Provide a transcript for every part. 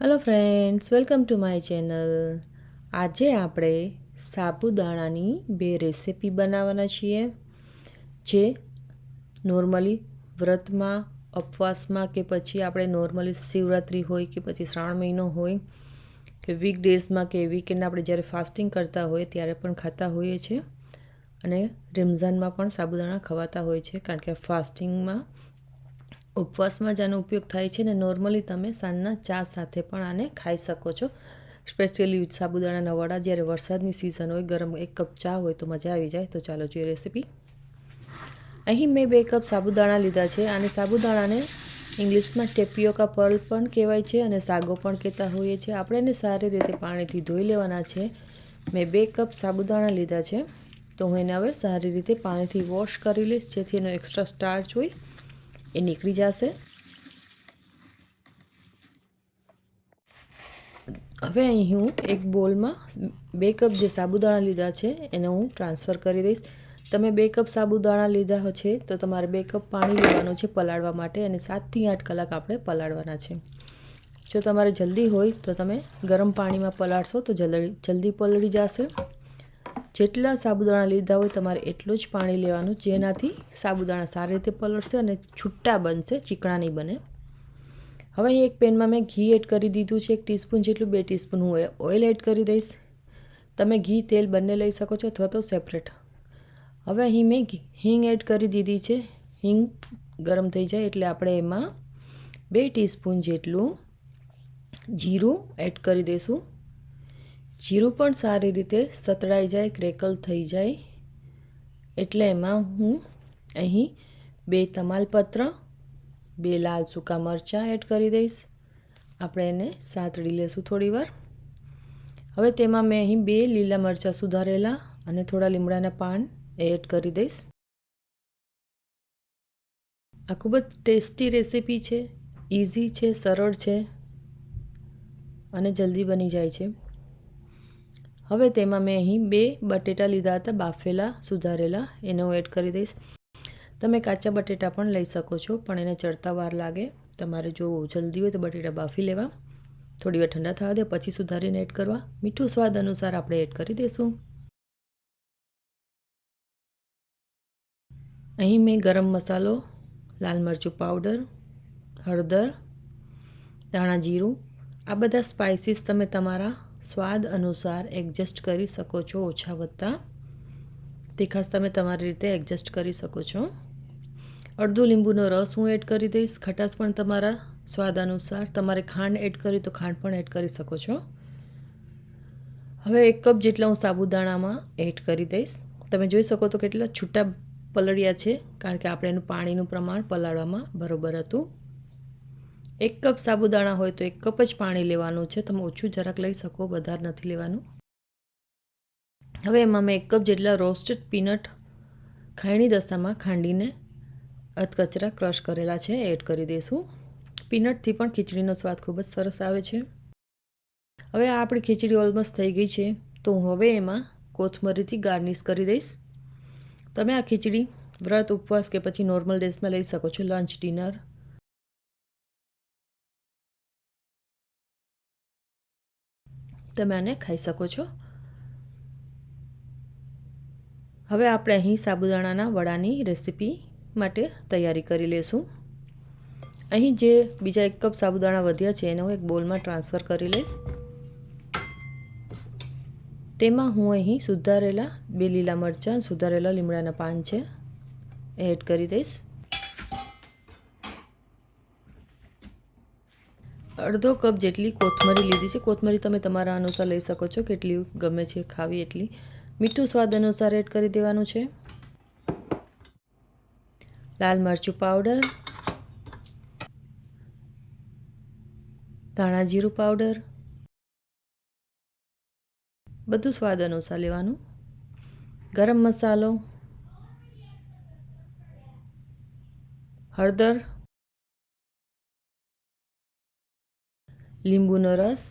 Hello friends, welcome to my channel. આજે આપણે સાબુદાણાની બે રેસીપી બનાવવાના છીએ, જે નોર્મલી વ્રતમાં, ઉપવાસમાં કે પછી આપણે નોર્મલી શિવરાત્રિ હોય કે પછી શ્રાવણ મહિનો હોય કે વીકડેઝમાં કે વીકેન્ડ આપણે જ્યારે ફાસ્ટિંગ કરતા હોય ત્યારે પણ ખાતા હોઈએ છીએ, અને રમઝાનમાં પણ સાબુદાણા ખવાતા હોય છે, કારણ કે ફાસ્ટિંગમાં ઉપવાસમાં જ આનો ઉપયોગ થાય છે. ને નોર્મલી તમે સાંજના ચા સાથે પણ આને ખાઈ શકો છો. સ્પેશિયલી સાબુદાણાના વડા જ્યારે વરસાદની સિઝન હોય, ગરમ એક કપ ચા હોય તો મજા આવી જાય. તો ચાલો જોઈએ રેસીપી. અહીં મેં 2 કપ સાબુદાણા લીધા છે. અને સાબુદાણાને ઇંગ્લિશમાં ટેપિયોકા પર્લ પણ કહેવાય છે અને સાગો પણ કહેતા હોઈએ છીએ. આપણે એને સારી રીતે પાણીથી ધોઈ લેવાના છે. મેં 2 કપ સાબુદાણા લીધા છે, તો હું એને હવે સારી રીતે પાણીથી વોશ કરી લઈશ, જેથી એનો એક્સ્ટ્રા સ્ટાર્ચ હોય એ નીકળી જશે. હવે અહીં હું એક બોલમાં 2 કપ જે સાબુદાણા લીધા છે એને હું ટ્રાન્સફર કરી દઈશ. તમે 2 કપ સાબુદાણા લીધા છે તો તમારે 2 કપ પાણી લેવાનું છે પલાળવા માટે, અને 7 થી 8 કલાક આપણે પલાળવાના છે. જો તમારે જલ્દી હોય તો તમે ગરમ પાણીમાં પલાળશો તો જલ્દી પલળી જશે. જેટલા સાબુદાણા લીધા હોય તમારે એટલું જ પાણી લેવાનું, જેનાથી સાબુદાણા સારી રીતે પલળશે અને છૂટા બનશે, ચીકણા નહીં બને. હવે અહીં એક પેનમાં મેં ઘી એડ કરી દીધું છે, 1 ટીસ્પૂન જેટલું. 2 ટીસ્પૂન હું ઓઇલ એડ કરી દઈશ. તમે ઘી તેલ બંને લઈ શકો છો અથવા તો સેપરેટ. હવે અહીં મેં હિંગ એડ કરી દીધી છે. હિંગ ગરમ થઈ જાય એટલે આપણે એમાં 2 ટીસ્પૂન જેટલું જીરું એડ કરી દઈશું. જીરું પણ સારી રીતે સતળાઈ જાય, ક્રેકલ થઈ જાય એટલે એમાં હું અહીં 2 તમાલપત્ર, 2 લાલ સૂકા મરચાં એડ કરી દઈશ. આપણે એને સાતળી લેશું થોડી વાર. હવે તેમાં મેં અહીં 2 લીલા મરચાં સુધારેલા અને થોડા લીમડાના પાન એડ કરી દઈશ. આ ખૂબ જ ટેસ્ટી રેસીપી છે, ઇઝી છે, સરળ છે અને જલ્દી બની જાય છે. હવે તેમાં મેં અહીં 2 બટેટા લીધા હતા, બાફેલા સુધારેલા, એને હું એડ કરી દઈશ. તમે કાચા બટેટા પણ લઈ શકો છો, પણ એને ચડતા વાર લાગે. તમારે જો જલ્દી હોય તો બટેટા બાફી લેવા, થોડી વાર ઠંડા થવા દે, પછી સુધારીને એડ કરવા. મીઠું સ્વાદ અનુસાર આપણે એડ કરી દઈશું. અહીં મેં ગરમ મસાલો, લાલ મરચું પાવડર, હળદર, ધાણા જીરું, આ બધા સ્પાઇસીસ તમે તમારા સ્વાદ અનુસાર એડજસ્ટ કરી શકો છો, ઓછા વધતા. તીખાશ તમે તમારી રીતે એડજસ્ટ કરી શકો છો. અડધો લીંબુનો રસ હું એડ કરી દઈશ. ખટાશ પણ તમારા સ્વાદ અનુસાર. તમારે ખાંડ એડ કરી તો ખાંડ પણ એડ કરી શકો છો. હવે 1 કપ જેટલા હું સાબુદાણામાં એડ કરી દઈશ. તમે જોઈ શકો તો કેટલા છૂટા પલળ્યા છે, કારણ કે આપણે એનું પાણીનું પ્રમાણ પલાળવામાં બરોબર હતું. 1 કપ સાબુદાણા હોય તો 1 કપ જ પાણી લેવાનું છે. તમે ઓછું જરાક લઈ શકો, વધારે નથી લેવાનું. હવે એમાં મેં 1 કપ જેટલા રોસ્ટેડ પીનટ ખાયણી દસ્તામાં ખાંડીને અધકચરા ક્રશ કરેલા છે એડ કરી દઈશું. પીનટથી પણ ખીચડીનો સ્વાદ ખૂબ જ સરસ આવે છે. હવે આ આપણી ખીચડી ઓલમોસ્ટ થઈ ગઈ છે, તો હું હવે એમાં કોથમરીથી ગાર્નિશ કરી દઈશ. તમે આ ખીચડી વ્રત, ઉપવાસ કે પછી નોર્મલ ડેઝમાં લઈ શકો છો, લંચ, ડિનર. તમે આને ખાઈ શકો છો. હવે આપણે અહીં સાબુદાણાના વડાની રેસીપી માટે તૈયારી કરી લઈશું. અહીં જે બીજા 1 કપ સાબુદાણા વધ્યા છે એને હું એક બોલમાં ટ્રાન્સફર કરી લઈશ. તેમાં હું અહીં સુધારેલા 2 લીલા મરચાં, સુધારેલા લીમડાના પાન છે એડ કરી દઈશ. અડધો કપ જેટલી કોથમરી લીધી છે. કોથમરી તમે તમારા અનુસાર લઈ શકો છો, કેટલી ગમે છે ખાવી એટલી. મીઠું સ્વાદ અનુસાર એડ કરી દેવાનું છે. લાલ મરચું પાવડર, ધાણા જીરું પાવડર, બધું સ્વાદ અનુસાર લેવાનું. ગરમ મસાલો, હળદર, લીંબુનો રસ.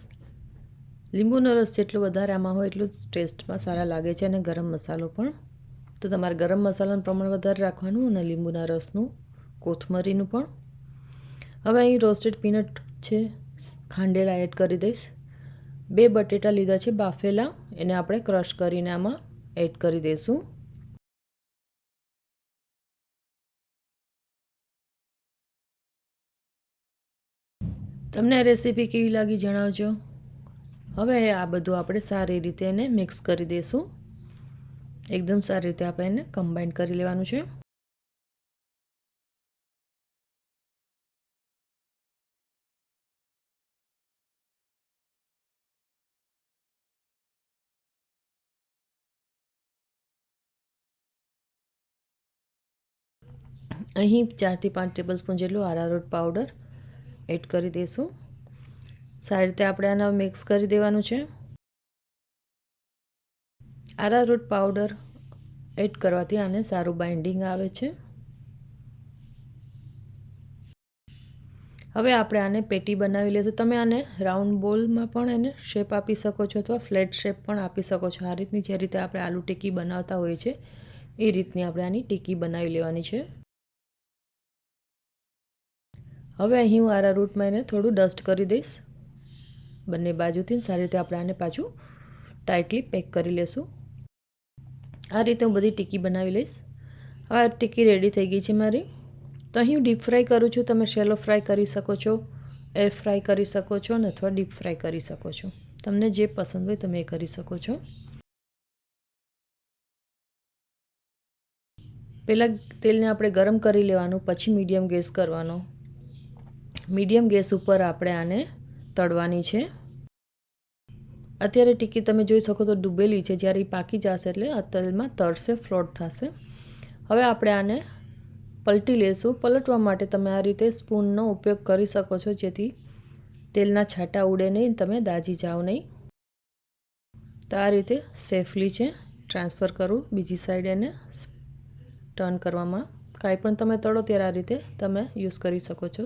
લીંબુનો રસ જેટલો વધારે આમાં હોય એટલું જ ટેસ્ટમાં સારા લાગે છે, અને ગરમ મસાલો પણ. તો તમારે ગરમ મસાલાનું પ્રમાણ વધારે રાખવાનું, અને લીંબુના રસનું, કોથમરીનું પણ. હવે અહીં રોસ્ટેડ પીનટ છે ખાંડેલા એડ કરી દઈશ. 2 બટેટા લીધા છે બાફેલા, એને આપણે ક્રશ કરીને આમાં એડ કરી દઈશું. તમને આ રેસીપી કેવી લાગી જણાવજો. હવે આ બધું આપણે સારી રીતે એને મિક્સ કરી દઈશું. એકદમ સારી રીતે આપણે એને કમ્બાઈન કરી લેવાનું છે. અહીં 4 થી 5 ટેબલસ્પૂન જેટલો આરારોટ પાવડર એડ કરી દઈશું. સારી રીતે આપણે આને મિક્સ કરી દેવાનું છે. આરારોટ પાવડર એડ કરવાથી આને સારું બાઇન્ડિંગ આવે છે. હવે આપણે આને પેટી બનાવી લઈશું. તમે આને રાઉન્ડ બોલમાં પણ એને શેપ આપી શકો છો અથવા ફ્લેટ શેપ પણ આપી શકો છો. આ રીતની જે રીતે આપણે આલુ ટિક્કી બનાવતા હોઈએ છીએ એ રીતની આપણે આની ટિક્કી બનાવી લેવાની છે. હવે અહીં હું આરારૂટમાં એને થોડું ડસ્ટ કરી દઈશ બંને બાજુથી. સારી રીતે આપણે આને પાછું ટાઇટલી પેક કરી લેશું. આ રીતે હું બધી ટિક્કી બનાવી લઈશ. હવે આ ટિક્કી રેડી થઈ ગઈ છે મારી. તો અહીં હું ડીપ ફ્રાય કરું છું. તમે શેલો ફ્રાય કરી શકો છો, એર ફ્રાય કરી શકો છો અને અથવા ડીપ ફ્રાય કરી શકો છો. તમને જે પસંદ હોય તમે એ કરી શકો છો. પહેલાં તેલને આપણે ગરમ કરી લેવાનું, પછી મીડિયમ ગેસ કરવાનો. મીડિયમ ગેસ ઉપર આપણે આને તળવાની છે. અત્યારે ટિક્કી તમે જોઈ શકો તો ડૂબેલી છે. જ્યારે એ પાકી જશે એટલે તેલમાં તળશે, ફ્લોટ થશે. હવે આપણે આને પલટી લેશું. પલટવા માટે તમે આ રીતે સ્પૂનનો ઉપયોગ કરી શકો છો, જેથી તેલના છાંટા ઉડે નહીં, તમે દાજી જાઓ નહીં. તો આ રીતે સેફલી છે ટ્રાન્સફર કરું બીજી સાઈડ એને ટર્ન કરવામાં. કાંઈ પણ તમે તળો ત્યારે આ રીતે તમે યુઝ કરી શકો છો.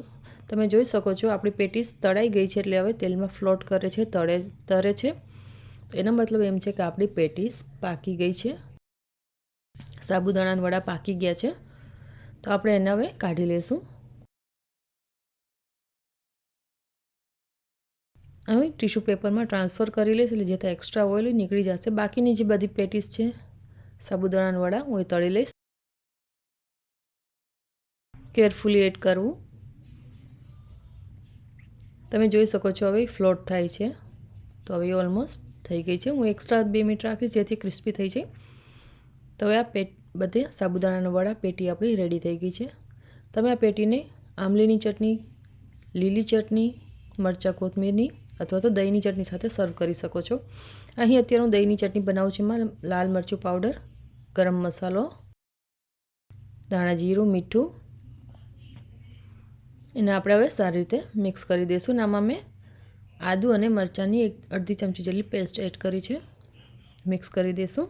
તમે જોઈ શકો છો આપણી પેટીસ તળાઈ ગઈ છે, એટલે હવે તેલમાં ફ્લોટ કરે છે, તરે છે. એનો મતલબ એમ છે કે આપણી પેટીસ પાકી ગઈ છે. સાબુદાણાના વડા પાકી ગયા છે. તો આપણે એને હવે કાઢી લઈશું. હવે ટીશ્યુ પેપરમાં ટ્રાન્સફર કરી લઈશ, એટલે જેથી એક્સ્ટ્રા ઓઇલ નીકળી જશે. બાકીની જે બધી પેટીસ છે સાબુદાણાના વડા હું એ તળી લઈશ. કેરફુલી એડ કરવું. તમે જોઈ શકો છો હવે ફ્લોટ થાય છે. તો હવે ઓલમોસ્ટ થઈ ગઈ છે. હું એક્સ્ટ્રા 2 મિનિટ રાખીશ જેથી ક્રિસ્પી થઈ જાય. તો હવે આ બધે સાબુદાણાના વડા પેટી આપણી રેડી થઈ ગઈ છે. તમે આ પેટીને આમલીની ચટણી, લીલી ચટણી, મરચાં કોથમીરની અથવા તો દહીંની ચટણી સાથે સર્વ કરી શકો છો. અહીં અત્યારે હું દહીંની ચટણી બનાવું છું. એમાં લાલ મરચું પાવડર, ગરમ મસાલો, ધાણા જીરું, મીઠું, એને આપણે હવે સારી રીતે મિક્સ કરી દઈશું. અને આમાં મેં આદુ અને મરચાંની 1/2 ચમચી જેટલી પેસ્ટ એડ કરી છે. મિક્સ કરી દઈશું.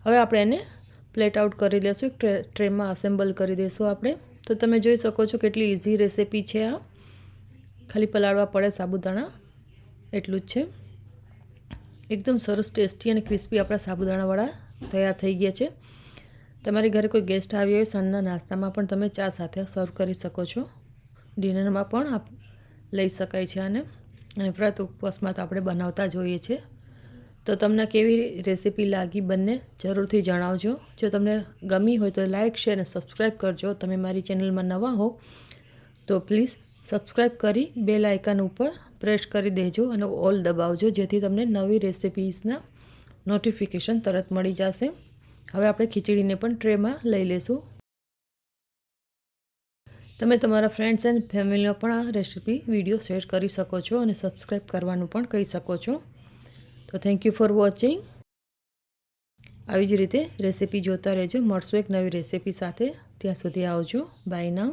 હવે આપણે એને પ્લેટ આઉટ કરી લઈશું. એક ટ્રેમાં અસેમ્બલ કરી દઈશું આપણે. તો તમે જોઈ શકો છો કેટલી ઇઝી રેસીપી છે આ. ખાલી પલાળવા પડે સાબુદાણા, એટલું જ છે. એકદમ સરસ ટેસ્ટી અને ક્રિસ્પી આપણા સાબુદાણા વડા તૈયાર થઈ ગયા છે. તમારી ઘરે કોઈ ગેસ્ટ આવ્યો હોય, સાંજના નાસ્તામાં પણ તમે ચા સાથે સર્વ કરી શકો છો. ડિનરમાં પણ લઈ શકાય છે આને. અને વ્રત ઉપવાસમાં તો આપણે બનાવતા જ હોઈએ છીએ. તો તમને કેવી રેસીપી લાગી બંને જરૂરથી જણાવજો. જો તમને ગમી હોય તો લાઇક, શેર અને સબસ્ક્રાઈબ કરજો. તમે મારી ચેનલમાં નવા હો તો પ્લીઝ સબસ્ક્રાઈબ કરી બેલ આઇકન ઉપર પ્રેસ કરી દેજો અને ઓલ દબાવજો, જેથી તમને નવી રેસિપીસના નોટિફિકેશન તરત મળી જશે. હવે આપણે ખીચડીને પણ ટ્રેમાં લઈ લેશું. તમે તમારા ફ્રેન્ડ્સ એન્ડ ફેમિલીમાં પણ આ રેસીપી વિડીયો શેર કરી શકો છો અને સબસ્ક્રાઈબ કરવાનું પણ કહી શકો છો. તો થેન્ક યુ ફોર વોચિંગ. આવી જ રીતે રેસીપી જોતા રહેજો. મળશું એક નવી રેસીપી સાથે. ત્યાં સુધી આવજો. Buy now.